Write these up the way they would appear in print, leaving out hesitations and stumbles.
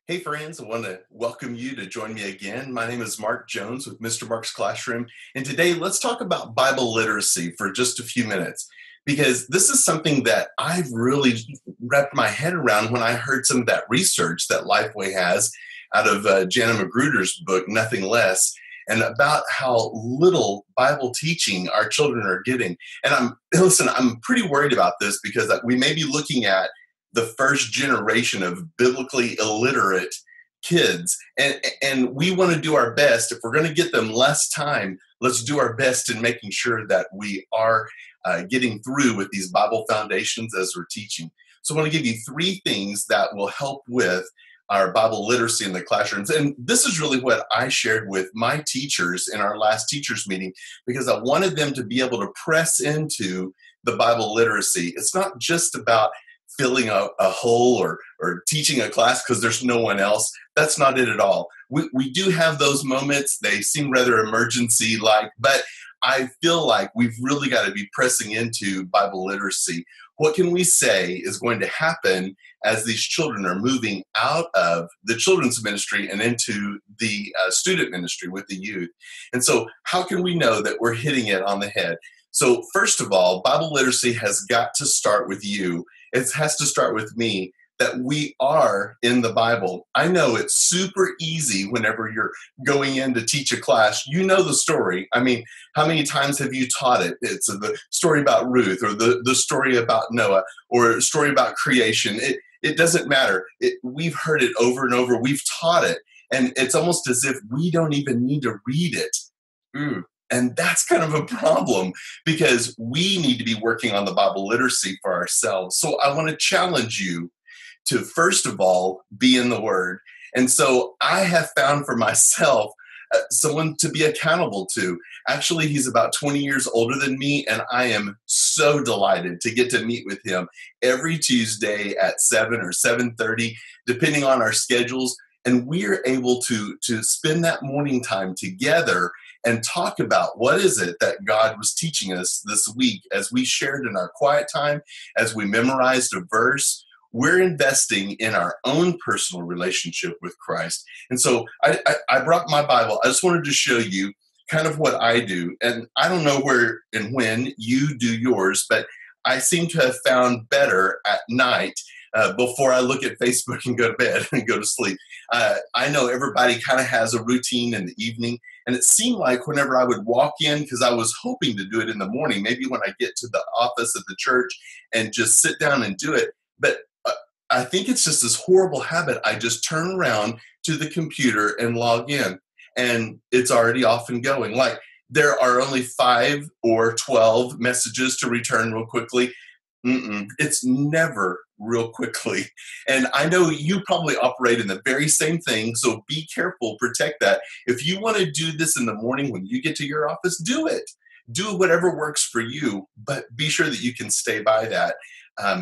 Hey friends, I want to welcome you to join me again. My name is Mark Jones with Mr. Mark's Classroom. And today let's talk about Bible literacy for just a few minutes because this is something that I've really wrapped my head around when I heard some of that research that Lifeway has out of Jana Magruder's book, Nothing Less, and about how little Bible teaching our children are getting. And I'm pretty worried about this because we may be looking at the first generation of biblically illiterate kids, and we want to do our best. If we're going to get them less time, let's do our best in making sure that we are getting through with these Bible foundations as we're teaching. So I want to give you three things that will help with our Bible literacy in the classrooms. And this is really what I shared with my teachers in our last teachers meeting, because I wanted them to be able to press into the Bible literacy. It's not just about filling a hole or teaching a class because there's no one else. That's not it at all. We do have those moments. They seem rather emergency-like, but I feel like we've really got to be pressing into Bible literacy. What can we say is going to happen as these children are moving out of the children's ministry and into the student ministry with the youth? And so how can we know that we're hitting it on the head? So first of all, Bible literacy has got to start with you. It has to start with me, that we are in the Bible. I know it's super easy whenever you're going in to teach a class. You know the story. I mean, how many times have you taught it? It's the story about Ruth, or the story about Noah, or a story about creation. It doesn't matter. We've heard it over and over. We've taught it. And it's almost as if we don't even need to read it. And that's kind of a problem because we need to be working on the Bible literacy for ourselves. So I want to challenge you to, first of all, be in the Word. And so I have found for myself someone to be accountable to. Actually, he's about 20 years older than me, and I am so delighted to get to meet with him every Tuesday at 7 or 7:30, depending on our schedules. And we are able to spend that morning time together and talk about what is it that God was teaching us this week as we shared in our quiet time, as we memorized a verse. We're investing in our own personal relationship with Christ. And so I brought my Bible. I just wanted to show you kind of what I do. And I don't know where and when you do yours, but I seem to have found better at night before I look at Facebook and go to bed and go to sleep. I know everybody kind of has a routine in the evening, and it seemed like whenever I would walk in, because I was hoping to do it in the morning, maybe when I get to the office at the church and just sit down and do it. But I think it's just this horrible habit. I just turn around to the computer and log in, and it's already off and going. Like there are only 5 or 12 messages to return real quickly. It's never real quickly. And I know you probably operate in the very same thing, so be careful, protect that. If you want to do this in the morning when you get to your office, do it. Do whatever works for you, but be sure that you can stay by that.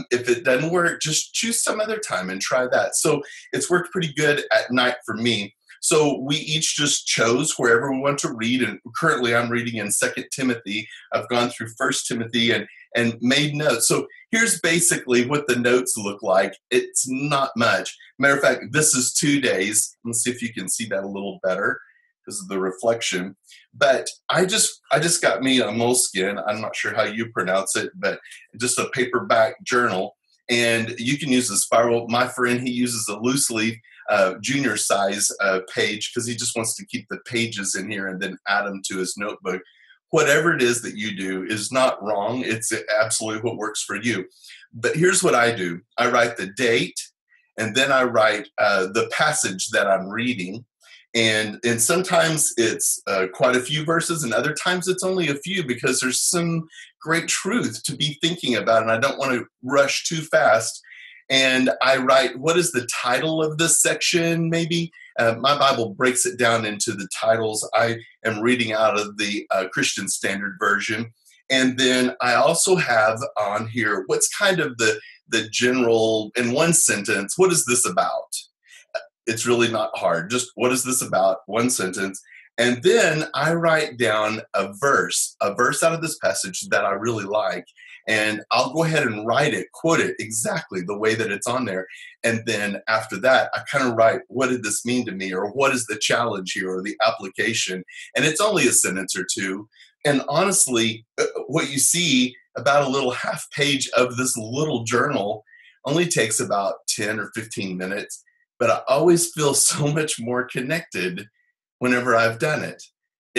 If it doesn't work, just choose some other time and try that. So it's worked pretty good at night for me. So we each just chose wherever we want to read. And currently I'm reading in 2 Timothy. I've gone through 1 Timothy and made notes. So here's basically what the notes look like. It's not much. Matter of fact, this is 2 days. Let's see if you can see that a little better because of the reflection. But I just got me a Moleskine. I'm not sure how you pronounce it, but just a paperback journal. And you can use a spiral. My friend, he uses a loose leaf junior size page because he just wants to keep the pages in here and then add them to his notebook. Whatever it is that you do is not wrong. It's absolutely what works for you. But here's what I do. I write the date, and then I write the passage that I'm reading. And sometimes it's quite a few verses, and other times it's only a few because there's some great truth to be thinking about, and I don't want to rush too fast. And I write, what is the title of this section, maybe? My Bible breaks it down into the titles. I am reading out of the Christian Standard Version. And then I also have on here, what's kind of the general, in one sentence, what is this about? It's really not hard. Just what is this about? One sentence. And then I write down a verse out of this passage that I really like. And I'll go ahead and write it, quote it exactly the way that it's on there. And then after that, I kind of write, what did this mean to me? Or what is the challenge here or the application? And it's only a sentence or two. And honestly, what you see about a little half page of this little journal only takes about 10 or 15 minutes. But I always feel so much more connected whenever I've done it.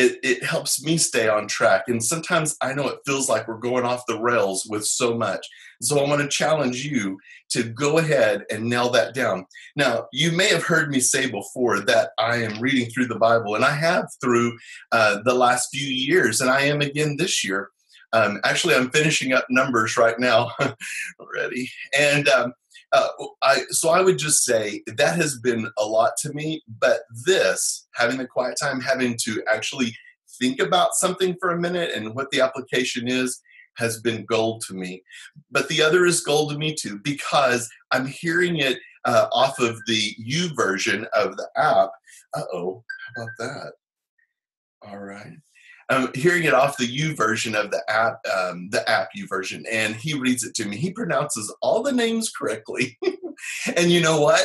It helps me stay on track. And sometimes I know it feels like we're going off the rails with so much. So I want to challenge you to go ahead and nail that down. Now, you may have heard me say before that I am reading through the Bible, and I have through the last few years, and I am again this year. Actually, I'm finishing up Numbers right now already. And so I would just say that has been a lot to me, but this, having the quiet time, having to actually think about something for a minute and what the application is, has been gold to me. But the other is gold to me too, because I'm hearing it off of the U version of the app. Uh-oh, how about that? All right. I'm hearing it off the U version of the app U version, and he reads it to me. He pronounces all the names correctly. And you know what?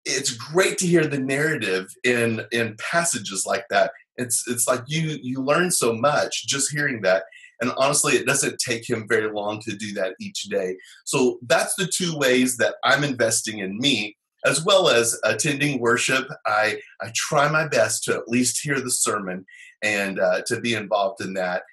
It's great to hear the narrative in passages like that. It's like you learn so much just hearing that. And honestly, it doesn't take him very long to do that each day. So that's the two ways that I'm investing in me, as well as attending worship. I try my best to at least hear the sermon and to be involved in that.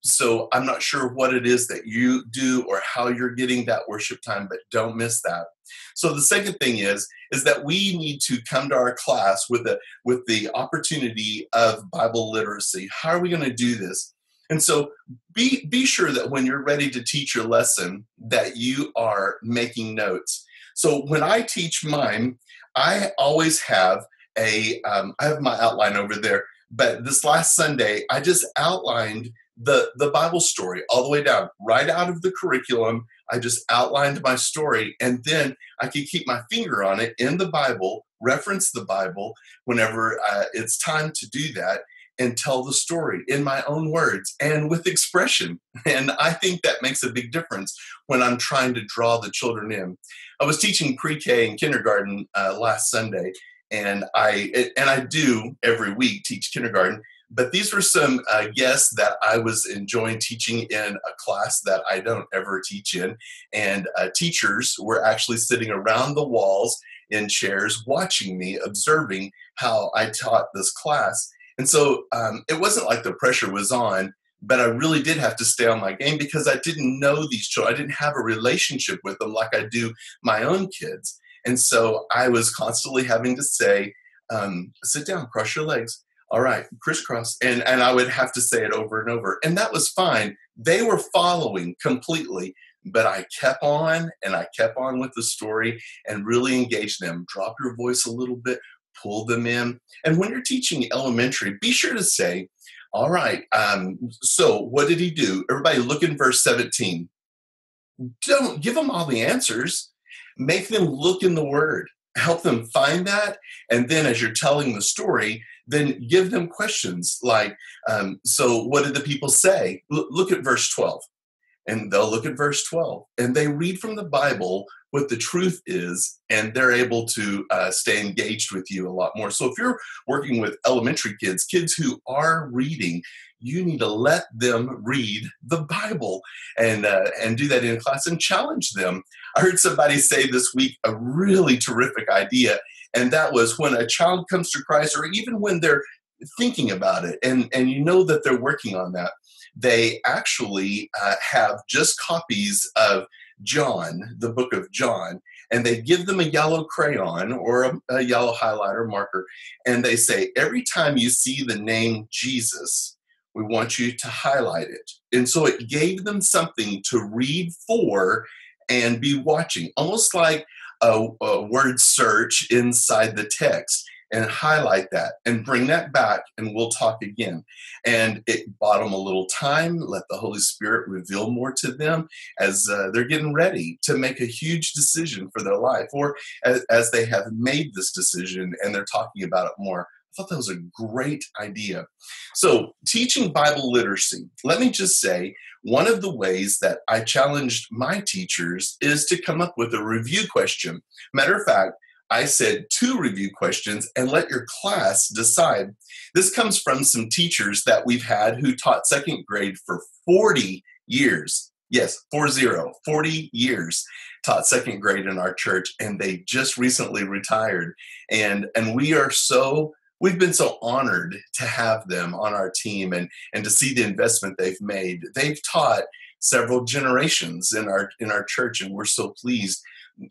So I'm not sure what it is that you do or how you're getting that worship time, but don't miss that. So the second thing is that we need to come to our class with the opportunity of Bible literacy. How are we going to do this? And so be sure that when you're ready to teach your lesson, that you are making notes. So when I teach mine, I always have I have my outline over there. But this last Sunday, I just outlined the Bible story all the way down, right out of the curriculum. I just outlined my story, and then I could keep my finger on it in the Bible, reference the Bible whenever it's time to do that, and tell the story in my own words and with expression. And I think that makes a big difference when I'm trying to draw the children in. I was teaching pre-K and kindergarten last Sunday, and I do every week teach kindergarten, but these were some guests that I was enjoying teaching in a class that I don't ever teach in, and teachers were actually sitting around the walls in chairs watching me, observing how I taught this class. And so it wasn't like the pressure was on, but I really did have to stay on my game because I didn't know these children. I didn't have a relationship with them like I do my own kids. And so I was constantly having to say, sit down, cross your legs. All right, crisscross. And I would have to say it over and over. And that was fine. They were following completely. But I kept on and I kept on with the story and really engaged them. Drop your voice a little bit, pull them in. And when you're teaching elementary, be sure to say, all right, so what did he do? Everybody look in verse 17. Don't give them all the answers. Make them look in the word, help them find that. And then as you're telling the story, then give them questions like, so what did the people say? Look at verse 12. And they'll look at verse 12 and they read from the Bible what the truth is, and they're able to stay engaged with you a lot more. So if you're working with elementary kids who are reading, you need to let them read the Bible and do that in class and challenge them. I heard somebody say this week a really terrific idea, and that was when a child comes to Christ, or even when they're thinking about it, and you know that they're working on that, they actually have just copies of John, the book of John, and they give them a yellow crayon or a yellow highlighter marker, and they say, every time you see the name Jesus, we want you to highlight it. And so it gave them something to read for and be watching, almost like a word search inside the text, and highlight that and bring that back, and we'll talk again. And it bought them a little time, let the Holy Spirit reveal more to them as they're getting ready to make a huge decision for their life, or as they have made this decision and they're talking about it more. thought that was a great idea. So, teaching Bible literacy, let me just say, one of the ways that I challenged my teachers is to come up with a review question. Matter of fact, I said 2 review questions and let your class decide. This comes from some teachers that we've had who taught second grade for 40 years. Yes, 40 years taught second grade in our church, and they just recently retired. And we've been so honored to have them on our team and to see the investment they've made. They've taught several generations in our church, and we're so pleased.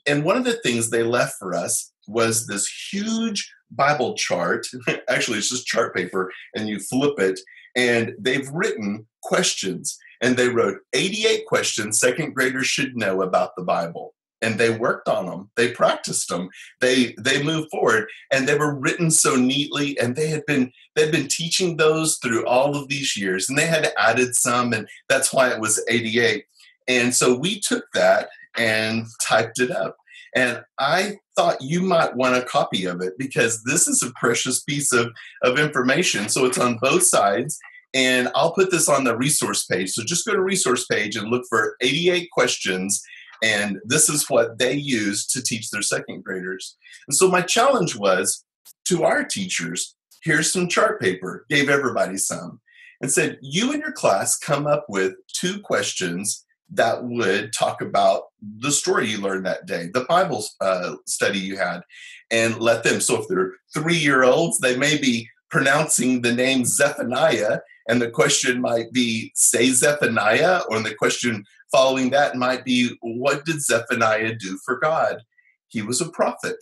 And one of the things they left for us was this huge Bible chart. Actually, it's just chart paper, and you flip it, and they've written questions. And they wrote 88 questions second graders should know about the Bible. And they worked on them. They practiced them. They moved forward, and they were written so neatly. And they'd been teaching those through all of these years, and they had added some, and that's why it was 88. And so we took that and typed it up. And I thought you might want a copy of it because this is a precious piece of information. So it's on both sides. And I'll put this on the resource page. So just go to resource page and look for 88 questions. And this is what they use to teach their second graders. And so my challenge was to our teachers, here's some chart paper, gave everybody some, and said, you and your class come up with 2 questions that would talk about the story you learned that day, the Bible study you had, and let them. So if they're 3-year-olds, they may be pronouncing the name Zephaniah, and the question might be, say Zephaniah, or the question following that might be, what did Zephaniah do for God? He was a prophet.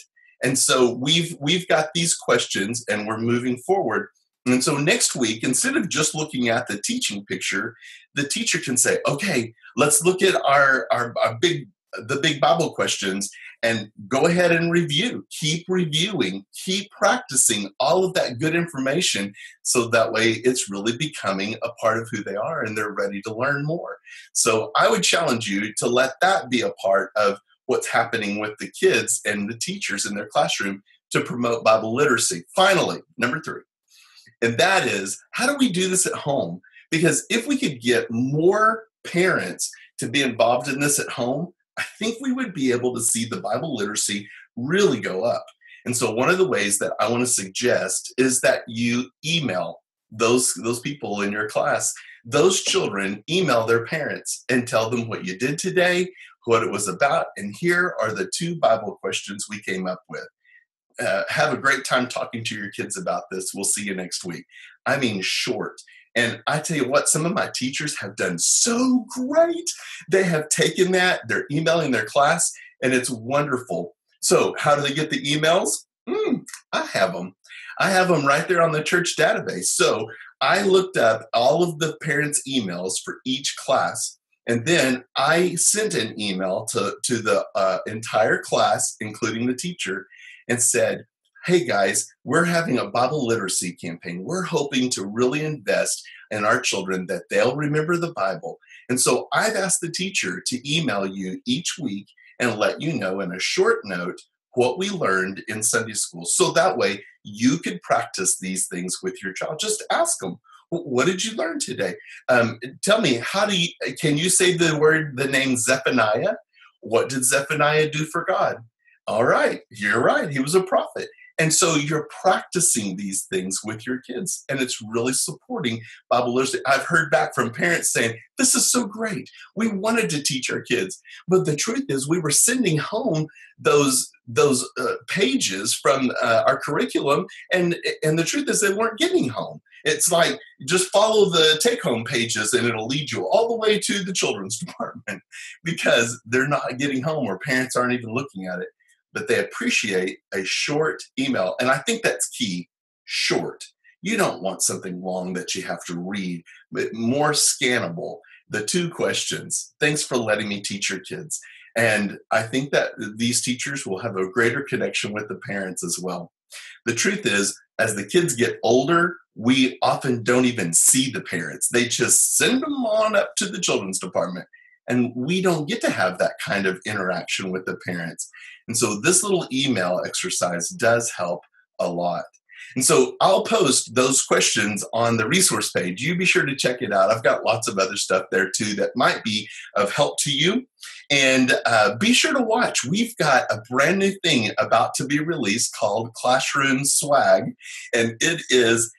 And so we've got these questions, and we're moving forward. And so next week, instead of just looking at the teaching picture, the teacher can say, okay, let's look at the big Bible questions and go ahead and review. Keep reviewing, keep practicing all of that good information, so that way it's really becoming a part of who they are and they're ready to learn more. So I would challenge you to let that be a part of what's happening with the kids and the teachers in their classroom to promote Bible literacy. Finally, number 3. And that is, how do we do this at home? Because if we could get more parents to be involved in this at home, I think we would be able to see the Bible literacy really go up. And so one of the ways that I want to suggest is that you email those people in your class, those children, email their parents and tell them what you did today, what it was about, and here are the 2 Bible questions we came up with. Have a great time talking to your kids about this. We'll see you next week. I mean, short. And I tell you what, some of my teachers have done so great. They have taken that, they're emailing their class, and it's wonderful. So how do they get the emails? I have them. I have them right there on the church database. So I looked up all of the parents' emails for each class, and then I sent an email to the entire class, including the teacher, and said, hey guys, we're having a Bible literacy campaign. We're hoping to really invest in our children that they'll remember the Bible. And so I've asked the teacher to email you each week and let you know in a short note what we learned in Sunday school. So that way you could practice these things with your child. Just ask them, what did you learn today? Tell me, can you say the name Zephaniah? What did Zephaniah do for God? All right, you're right. He was a prophet. And so you're practicing these things with your kids, and it's really supporting Bible literacy. I've heard back from parents saying, this is so great. We wanted to teach our kids. But the truth is we were sending home those pages from our curriculum, and the truth is they weren't getting home. It's like, just follow the take-home pages and it'll lead you all the way to the children's department, because they're not getting home, or parents aren't even looking at it. But they appreciate a short email. And I think that's key, short. You don't want something long that you have to read, but more scannable. The 2 questions. Thanks for letting me teach your kids. And I think that these teachers will have a greater connection with the parents as well. The truth is, as the kids get older, we often don't even see the parents. They just send them on up to the children's department. And we don't get to have that kind of interaction with the parents. And so this little email exercise does help a lot. And so I'll post those questions on the resource page. You be sure to check it out. I've got lots of other stuff there too that might be of help to you. And be sure to watch. We've got a brand new thing about to be released called Classroom Swag. And it is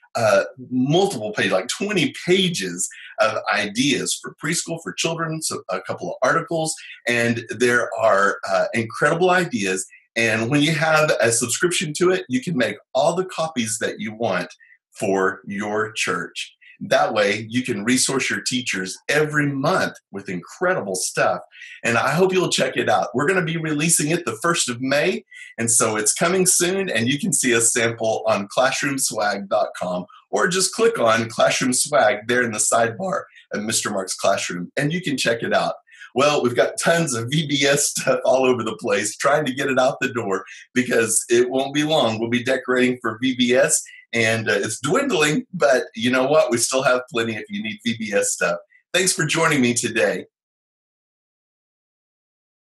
multiple pages, like 20 pages of ideas for preschool, for children, so a couple of articles. And there are incredible ideas. And when you have a subscription to it, you can make all the copies that you want for your church. That way, you can resource your teachers every month with incredible stuff. And I hope you'll check it out. We're going to be releasing it the 1st of May. And so it's coming soon. And you can see a sample on classroomswag.com, or just click on Classroom Swag there in the sidebar of Mr. Mark's Classroom, and you can check it out. Well, we've got tons of VBS stuff all over the place, trying to get it out the door because it won't be long. We'll be decorating for VBS, and it's dwindling, but you know what? We still have plenty if you need VBS stuff. Thanks for joining me today.